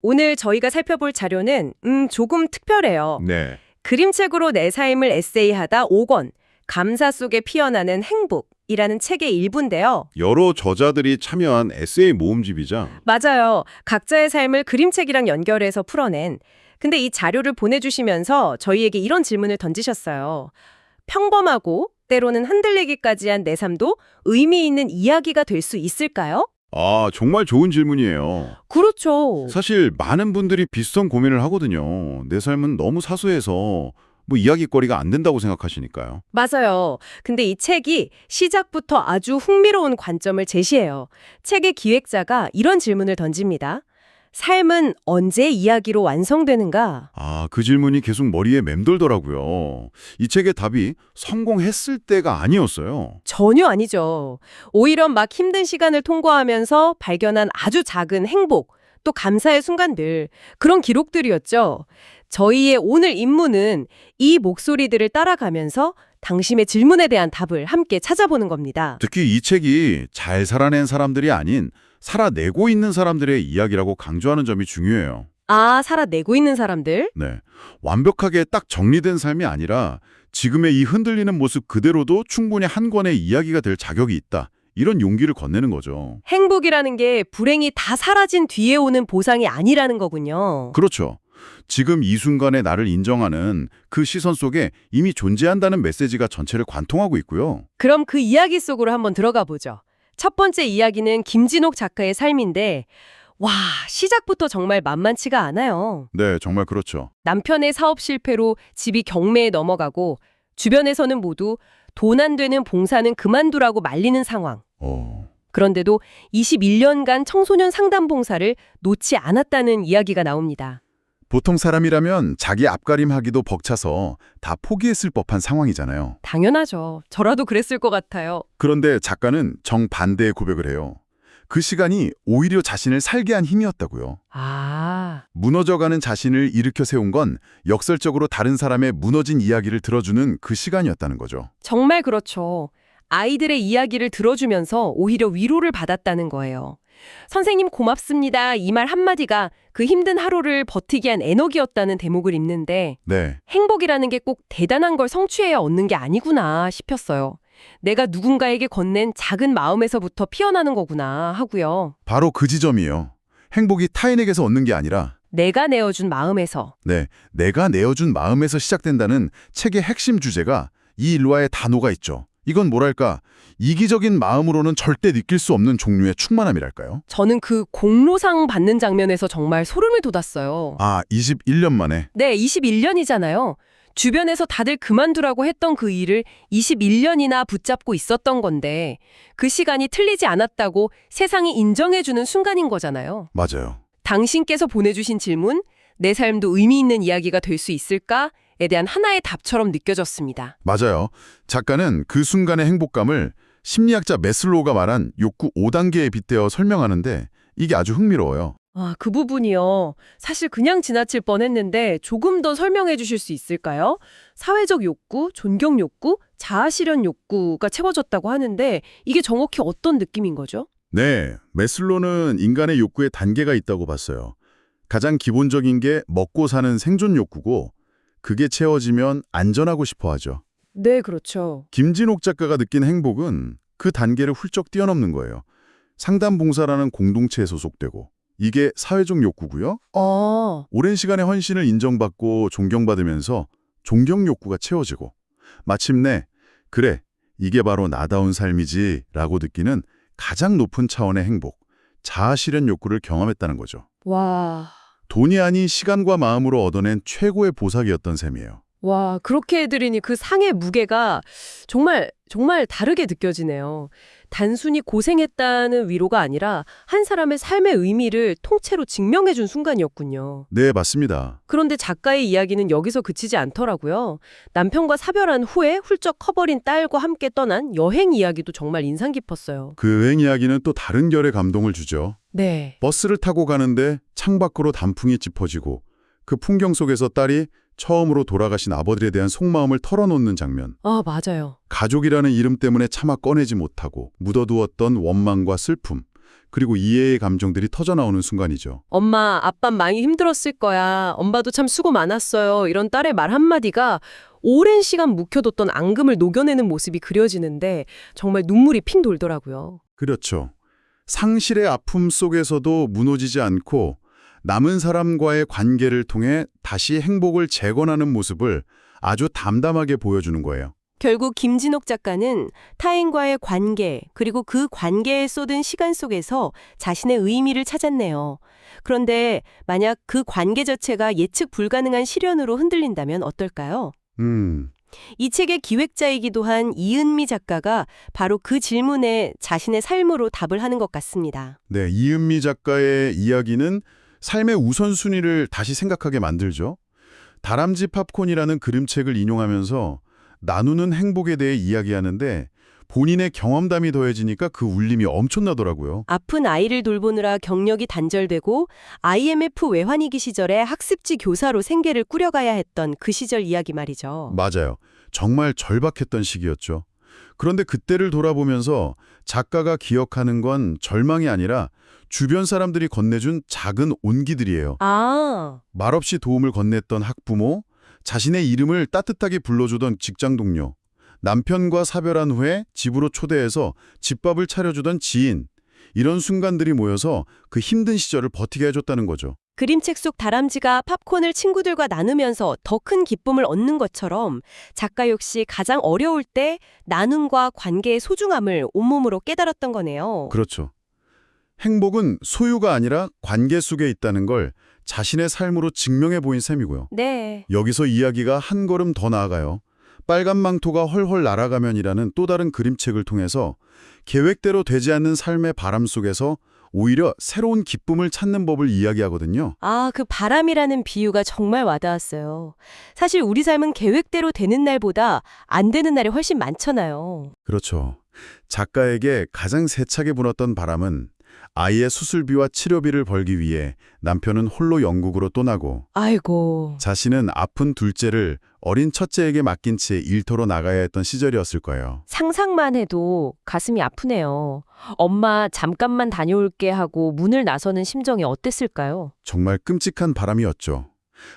오늘 저희가 살펴볼 자료는 조금 특별해요. 네. 그림책으로 내 삶을 에세이하다 5권, 감사 속에 피어나는 행복이라는 책의 일부인데요. 여러 저자들이 참여한 에세이 모음집이죠. 맞아요. 각자의 삶을 그림책이랑 연결해서 풀어낸. 근데 이 자료를 보내주시면서 저희에게 이런 질문을 던지셨어요. 평범하고 때로는 흔들리기까지 한 내 삶도 의미 있는 이야기가 될 수 있을까요? 아, 정말 좋은 질문이에요. 그렇죠. 사실 많은 분들이 비슷한 고민을 하거든요. 내 삶은 너무 사소해서 이야기거리가 안 된다고 생각하시니까요. 맞아요. 근데 이 책이 시작부터 아주 흥미로운 관점을 제시해요. 책의 기획자가 이런 질문을 던집니다. 삶은 언제 이야기로 완성되는가? 아, 그 질문이 계속 머리에 맴돌더라고요. 이 책의 답이 성공했을 때가 아니었어요. 전혀 아니죠. 오히려 막 힘든 시간을 통과하면서 발견한 아주 작은 행복, 또 감사의 순간들, 그런 기록들이었죠. 저희의 오늘 임무는 이 목소리들을 따라가면서 당신의 질문에 대한 답을 함께 찾아보는 겁니다. 특히 이 책이 잘 살아낸 사람들이 아닌 살아내고 있는 사람들의 이야기라고 강조하는 점이 중요해요. 아, 살아내고 있는 사람들? 네. 완벽하게 딱 정리된 삶이 아니라 지금의 이 흔들리는 모습 그대로도 충분히 한 권의 이야기가 될 자격이 있다. 이런 용기를 건네는 거죠. 행복이라는 게 불행이 다 사라진 뒤에 오는 보상이 아니라는 거군요. 그렇죠. 지금 이 순간의 나를 인정하는 그 시선 속에 이미 존재한다는 메시지가 전체를 관통하고 있고요. 그럼 그 이야기 속으로 한번 들어가 보죠. 첫 번째 이야기는 김진옥 작가의 삶인데, 와, 시작부터 정말 만만치가 않아요. 네, 정말 그렇죠. 남편의 사업 실패로 집이 경매에 넘어가고 주변에서는 모두 돈 안 되는 봉사는 그만두라고 말리는 상황. 그런데도 21년간 청소년 상담 봉사를 놓지 않았다는 이야기가 나옵니다. 보통 사람이라면 자기 앞가림하기도 벅차서 다 포기했을 법한 상황이잖아요. 당연하죠. 저라도 그랬을 것 같아요. 그런데 작가는 정반대의 고백을 해요. 그 시간이 오히려 자신을 살게 한 힘이었다고요. 아, 무너져가는 자신을 일으켜 세운 건 역설적으로 다른 사람의 무너진 이야기를 들어주는 그 시간이었다는 거죠. 정말 그렇죠. 아이들의 이야기를 들어주면서 오히려 위로를 받았다는 거예요. 선생님 고맙습니다. 이 말 한마디가 그 힘든 하루를 버티게 한 에너지였다는 대목을 읽는데 네, 행복이라는 게 꼭 대단한 걸 성취해야 얻는 게 아니구나 싶었어요. 내가 누군가에게 건넨 작은 마음에서부터 피어나는 거구나 하고요. 바로 그 지점이에요. 행복이 타인에게서 얻는 게 아니라 내가 내어준 마음에서. 내가 내어준 마음에서 시작된다는 책의 핵심 주제가 이 일화에 다 녹아있죠. 이건 뭐랄까, 이기적인 마음으로는 절대 느낄 수 없는 종류의 충만함이랄까요? 저는 그 공로상 받는 장면에서 정말 소름을 돋았어요. 아, 21년 만에. 네, 21년이잖아요. 주변에서 다들 그만두라고 했던 그 일을 21년이나 붙잡고 있었던 건데 그 시간이 틀리지 않았다고 세상이 인정해주는 순간인 거잖아요. 맞아요. 당신께서 보내주신 질문, 내 삶도 의미 있는 이야기가 될 수 있을까?에 대한 하나의 답처럼 느껴졌습니다. 맞아요. 작가는 그 순간의 행복감을 심리학자 매슬로우가 말한 욕구 5단계에 빗대어 설명하는데 이게 아주 흥미로워요. 아, 그 부분이요. 사실 그냥 지나칠 뻔했는데 조금 더 설명해 주실 수 있을까요? 사회적 욕구, 존경 욕구, 자아 실현 욕구가 채워졌다고 하는데 이게 정확히 어떤 느낌인 거죠? 네, 매슬로우는 인간의 욕구에 단계가 있다고 봤어요. 가장 기본적인 게 먹고 사는 생존 욕구고 그게 채워지면 안전하고 싶어 하죠. 네, 그렇죠. 김진옥 작가가 느낀 행복은 그 단계를 훌쩍 뛰어넘는 거예요. 상담봉사라는 공동체에 소속되고 이게 사회적 욕구고요. 오랜 시간의 헌신을 인정받고 존경받으면서 존경 욕구가 채워지고 마침내 그래, 이게 바로 나다운 삶이지 라고 느끼는 가장 높은 차원의 행복, 자아 실현 욕구를 경험했다는 거죠. 와, 돈이 아닌 시간과 마음으로 얻어낸 최고의 보상이었던 셈이에요. 와, 그렇게 해드리니 그 상의 무게가 정말 다르게 느껴지네요. 단순히 고생했다는 위로가 아니라 한 사람의 삶의 의미를 통째로 증명해준 순간이었군요. 네, 맞습니다. 그런데 작가의 이야기는 여기서 그치지 않더라고요. 남편과 사별한 후에 훌쩍 커버린 딸과 함께 떠난 여행 이야기도 정말 인상 깊었어요. 그 여행 이야기는 또 다른 결의 감동을 주죠. 네. 버스를 타고 가는데 창밖으로 단풍이 짚어지고 그 풍경 속에서 딸이 처음으로 돌아가신 아버지에 대한 속마음을 털어놓는 장면. 아, 맞아요. 가족이라는 이름 때문에 차마 꺼내지 못하고 묻어두었던 원망과 슬픔, 그리고 이해의 감정들이 터져나오는 순간이죠. 엄마, 아빠 많이 힘들었을 거야. 엄마도 참 수고 많았어요. 이런 딸의 말 한마디가 오랜 시간 묵혀뒀던 앙금을 녹여내는 모습이 그려지는데 정말 눈물이 핑 돌더라고요. 그렇죠. 상실의 아픔 속에서도 무너지지 않고 남은 사람과의 관계를 통해 다시 행복을 재건하는 모습을 아주 담담하게 보여주는 거예요. 결국 김진옥 작가는 타인과의 관계, 그리고 그 관계에 쏟은 시간 속에서 자신의 의미를 찾았네요. 그런데 만약 그 관계 자체가 예측 불가능한 시련으로 흔들린다면 어떨까요? 이 책의 기획자이기도 한 이은미 작가가 바로 그 질문에 자신의 삶으로 답을 하는 것 같습니다. 네, 이은미 작가의 이야기는 삶의 우선순위를 다시 생각하게 만들죠. 다람쥐 팝콘이라는 그림책을 인용하면서 나누는 행복에 대해 이야기하는데 본인의 경험담이 더해지니까 그 울림이 엄청나더라고요. 아픈 아이를 돌보느라 경력이 단절되고 IMF 외환위기 시절에 학습지 교사로 생계를 꾸려가야 했던 그 시절 이야기 말이죠. 맞아요. 정말 절박했던 시기였죠. 그런데 그때를 돌아보면서 작가가 기억하는 건 절망이 아니라 주변 사람들이 건네준 작은 온기들이에요. 아, 말없이 도움을 건넸던 학부모, 자신의 이름을 따뜻하게 불러주던 직장 동료, 남편과 사별한 후에 집으로 초대해서 집밥을 차려주던 지인, 이런 순간들이 모여서 그 힘든 시절을 버티게 해줬다는 거죠. 그림책 속 다람쥐가 팝콘을 친구들과 나누면서 더 큰 기쁨을 얻는 것처럼 작가 역시 가장 어려울 때 나눔과 관계의 소중함을 온몸으로 깨달았던 거네요. 그렇죠. 행복은 소유가 아니라 관계 속에 있다는 걸 자신의 삶으로 증명해 보인 셈이고요. 네. 여기서 이야기가 한 걸음 더 나아가요. 빨간 망토가 헐헐 날아가면이라는 또 다른 그림책을 통해서 계획대로 되지 않는 삶의 바람 속에서 오히려 새로운 기쁨을 찾는 법을 이야기하거든요. 아, 그 바람이라는 비유가 정말 와닿았어요. 사실 우리 삶은 계획대로 되는 날보다 안 되는 날이 훨씬 많잖아요. 그렇죠. 작가에게 가장 세차게 불었던 바람은 아이의 수술비와 치료비를 벌기 위해 남편은 홀로 영국으로 떠나고 아이고. 자신은 아픈 둘째를 어린 첫째에게 맡긴 채 일터로 나가야 했던 시절이었을 거예요. 상상만 해도 가슴이 아프네요. 엄마 잠깐만 다녀올게 하고 문을 나서는 심정이 어땠을까요? 정말 끔찍한 바람이었죠.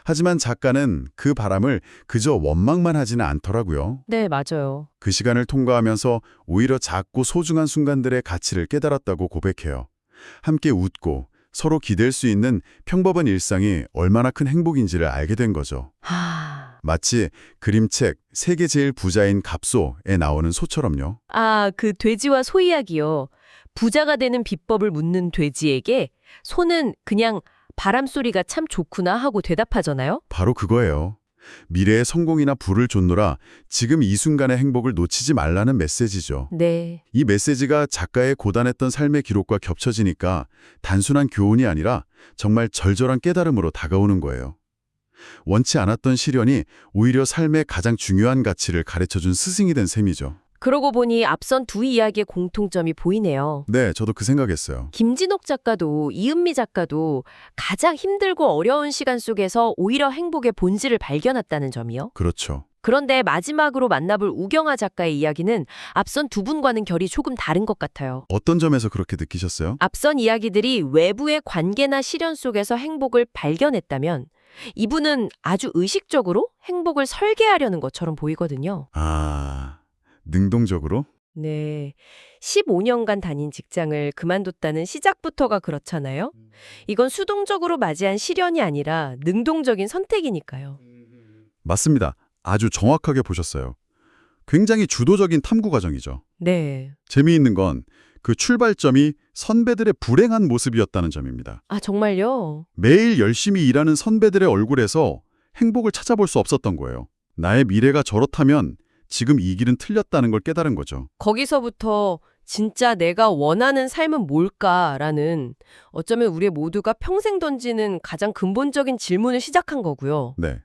하지만 작가는 그 바람을 그저 원망만 하지는 않더라고요. 네, 맞아요. 그 시간을 통과하면서 오히려 작고 소중한 순간들의 가치를 깨달았다고 고백해요. 함께 웃고 서로 기댈 수 있는 평범한 일상이 얼마나 큰 행복인지를 알게 된 거죠. 마치 그림책 세계 제일 부자인 갑소에 나오는 소처럼요. 아, 그 돼지와 소 이야기요. 부자가 되는 비법을 묻는 돼지에게 소는 그냥 바람 소리가 참 좋구나 하고 대답하잖아요. 바로 그거예요. 미래의 성공이나 부를 좇노라 지금 이 순간의 행복을 놓치지 말라는 메시지죠. 네. 이 메시지가 작가의 고단했던 삶의 기록과 겹쳐지니까 단순한 교훈이 아니라 정말 절절한 깨달음으로 다가오는 거예요. 원치 않았던 시련이 오히려 삶의 가장 중요한 가치를 가르쳐준 스승이 된 셈이죠. 그러고 보니 앞선 두 이야기의 공통점이 보이네요. 네, 저도 그 생각했어요. 김진옥 작가도 이은미 작가도 가장 힘들고 어려운 시간 속에서 오히려 행복의 본질을 발견했다는 점이요. 그렇죠. 그런데 마지막으로 만나볼 우경아 작가의 이야기는 앞선 두 분과는 결이 조금 다른 것 같아요. 어떤 점에서 그렇게 느끼셨어요? 앞선 이야기들이 외부의 관계나 시련 속에서 행복을 발견했다면 이분은 아주 의식적으로 행복을 설계하려는 것처럼 보이거든요. 능동적으로? 네. 15년간 다닌 직장을 그만뒀다는 시작부터가 그렇잖아요. 이건 수동적으로 맞이한 시련이 아니라 능동적인 선택이니까요. 맞습니다. 아주 정확하게 보셨어요. 굉장히 주도적인 탐구 과정이죠. 네. 재미있는 건 그 출발점이 선배들의 불행한 모습이었다는 점입니다. 아, 정말요? 매일 열심히 일하는 선배들의 얼굴에서 행복을 찾아볼 수 없었던 거예요. 나의 미래가 저렇다면 지금 이 길은 틀렸다는 걸 깨달은 거죠. 거기서부터 진짜 내가 원하는 삶은 뭘까라는 어쩌면 우리 모두가 평생 던지는 가장 근본적인 질문을 시작한 거고요. 네.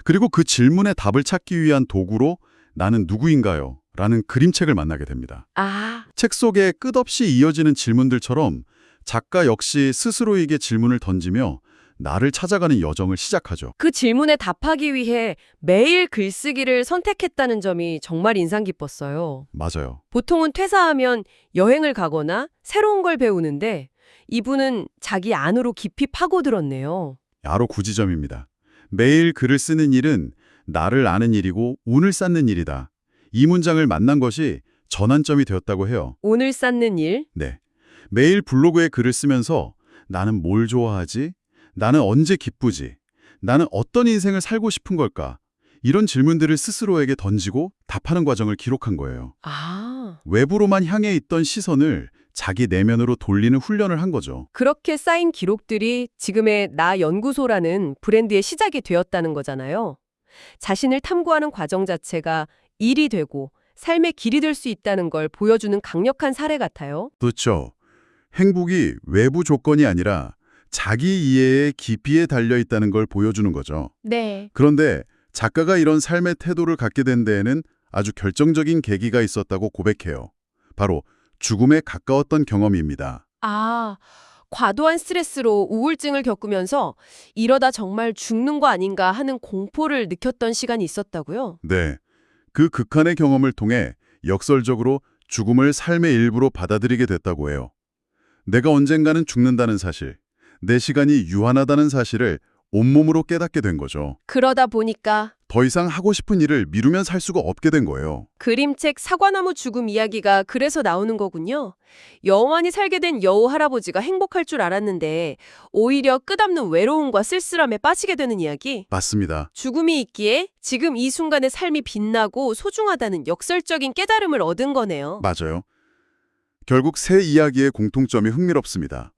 그리고 그 질문의 답을 찾기 위한 도구로 나는 누구인가요? 라는 그림책을 만나게 됩니다. 아, 책 속에 끝없이 이어지는 질문들처럼 작가 역시 스스로에게 질문을 던지며 나를 찾아가는 여정을 시작하죠. 그 질문에 답하기 위해 매일 글쓰기를 선택했다는 점이 정말 인상 깊었어요. 맞아요. 보통은 퇴사하면 여행을 가거나 새로운 걸 배우는데 이분은 자기 안으로 깊이 파고들었네요. 야로 구지점입니다. 매일 글을 쓰는 일은 나를 아는 일이고 운을 쌓는 일이다. 이 문장을 만난 것이 전환점이 되었다고 해요. 오늘 쌓는 일? 네. 매일 블로그에 글을 쓰면서 나는 뭘 좋아하지? 나는 언제 기쁘지? 나는 어떤 인생을 살고 싶은 걸까? 이런 질문들을 스스로에게 던지고 답하는 과정을 기록한 거예요. 아, 외부로만 향해 있던 시선을 자기 내면으로 돌리는 훈련을 한 거죠. 그렇게 쌓인 기록들이 지금의 나 연구소라는 브랜드의 시작이 되었다는 거잖아요. 자신을 탐구하는 과정 자체가 일이 되고 삶의 길이 될 수 있다는 걸 보여주는 강력한 사례 같아요. 그렇죠. 행복이 외부 조건이 아니라 자기 이해의 깊이에 달려 있다는 걸 보여주는 거죠. 네. 그런데 작가가 이런 삶의 태도를 갖게 된 데에는 아주 결정적인 계기가 있었다고 고백해요. 바로 죽음에 가까웠던 경험입니다. 아, 과도한 스트레스로 우울증을 겪으면서 이러다 정말 죽는 거 아닌가 하는 공포를 느꼈던 시간이 있었다고요? 네. 그 극한의 경험을 통해 역설적으로 죽음을 삶의 일부로 받아들이게 됐다고 해요. 내가 언젠가는 죽는다는 사실, 내 시간이 유한하다는 사실을 온몸으로 깨닫게 된 거죠. 그러다 보니까 더 이상 하고 싶은 일을 미루면 살 수가 없게 된 거예요. 그림책 사과나무 죽음 이야기가 그래서 나오는 거군요. 영원히 살게 된 여우 할아버지가 행복할 줄 알았는데 오히려 끝없는 외로움과 쓸쓸함에 빠지게 되는 이야기. 맞습니다. 죽음이 있기에 지금 이 순간의 삶이 빛나고 소중하다는 역설적인 깨달음을 얻은 거네요. 맞아요. 결국 세 이야기의 공통점이 흥미롭습니다.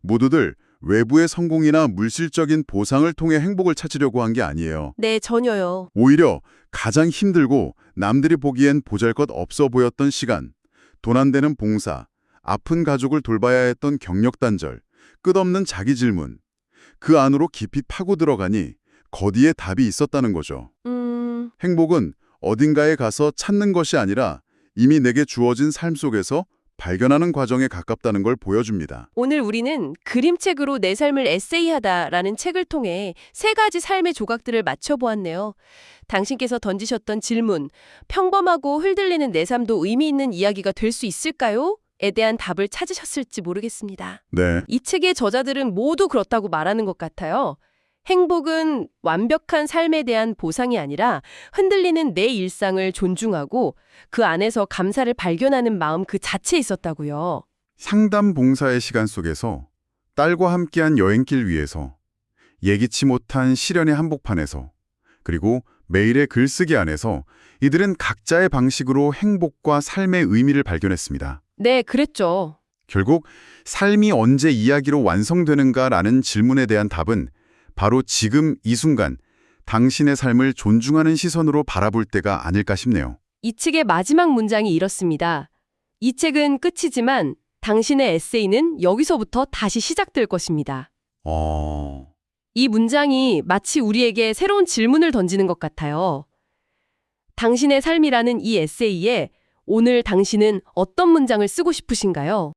모두들 외부의 성공이나 물질적인 보상을 통해 행복을 찾으려고 한 게 아니에요. 네, 전혀요. 오히려 가장 힘들고 남들이 보기엔 보잘것없어 보였던 시간, 돈 안 되는 봉사, 아픈 가족을 돌봐야 했던 경력 단절, 끝없는 자기 질문, 그 안으로 깊이 파고 들어가니 거기에 답이 있었다는 거죠. 행복은 어딘가에 가서 찾는 것이 아니라 이미 내게 주어진 삶 속에서 발견하는 과정에 가깝다는 걸 보여줍니다. 오늘 우리는 그림책으로 내 삶을 에세이하다라는 책을 통해 세 가지 삶의 조각들을 맞춰보았네요. 당신께서 던지셨던 질문, 평범하고 흔들리는 내 삶도 의미 있는 이야기가 될 수 있을까요? 에 대한 답을 찾으셨을지 모르겠습니다. 네, 이 책의 저자들은 모두 그렇다고 말하는 것 같아요. 행복은 완벽한 삶에 대한 보상이 아니라 흔들리는 내 일상을 존중하고 그 안에서 감사를 발견하는 마음 그 자체에 있었다고요. 상담 봉사의 시간 속에서 딸과 함께한 여행길 위에서 예기치 못한 시련의 한복판에서 그리고 매일의 글쓰기 안에서 이들은 각자의 방식으로 행복과 삶의 의미를 발견했습니다. 네, 그랬죠. 결국 삶이 언제 이야기로 완성되는가라는 질문에 대한 답은 바로 지금 이 순간 당신의 삶을 존중하는 시선으로 바라볼 때가 아닐까 싶네요. 이 책의 마지막 문장이 이렇습니다. 이 책은 끝이지만 당신의 에세이는 여기서부터 다시 시작될 것입니다. 이 문장이 마치 우리에게 새로운 질문을 던지는 것 같아요. 당신의 삶이라는 이 에세이에 오늘 당신은 어떤 문장을 쓰고 싶으신가요?